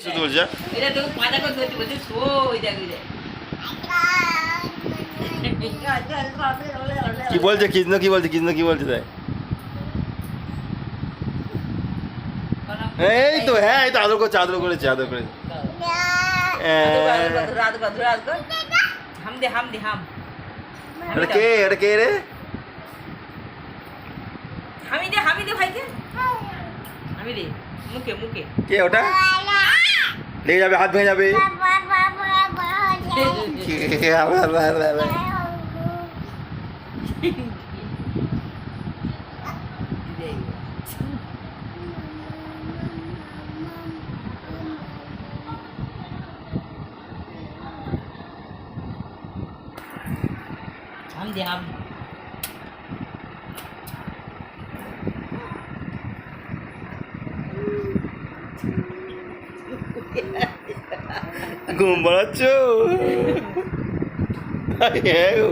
শুধু বলছে এটা তো পাতা করে ধরতে বলছে শো ওই দেখ ওই দেখ কি বলছে কৃষ্ণ কি বলছে কৃষ্ণ কি বলছে তাই এই তো হ্যাঁ এই তো আদর করছে আদর করেছে আদর করেছে হাম দে হাম দে হাম এটা কে রে হামি দে ভাইকে হামি দে মুখে মুখে কে ওটা লেগে যাবে হাত ভেঙে যাবে হাম দে হাম ঘুম পাড়াচ্ছ হ্যাঁ গো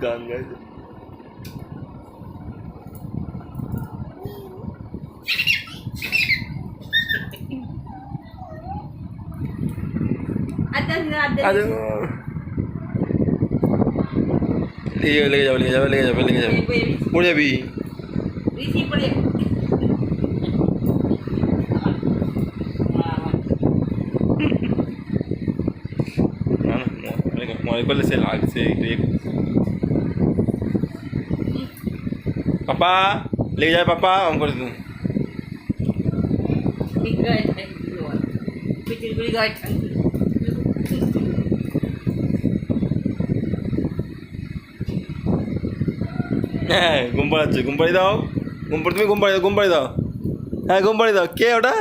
গান গাইছে আরে লেগে যাবে পড়ে যাবি মনে করলে সে লাগছে পাপা লেগে যাবে পাপা অন করে দিন হ্যাঁ ঘুম পাড়াচ্ছে ঘুম পাড়ি দাও তুমি ঘুম পাড়ি দাও হ্যাঁ ঘুম পাড়ি দাও কে ওটা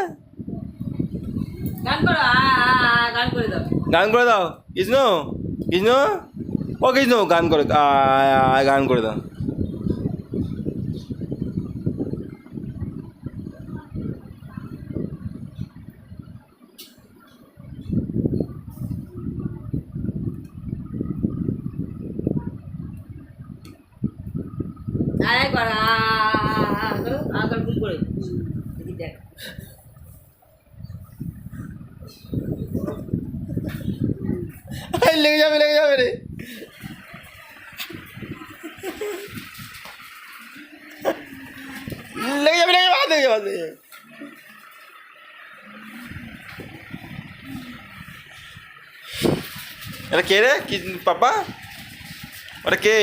গান করে দাও কৃষ্ণ ও কৃষ্ণ গান করে দাও লেগে যাবে রে লেগে যাবে হাত এটা কে রে কি পাপা ওটা কে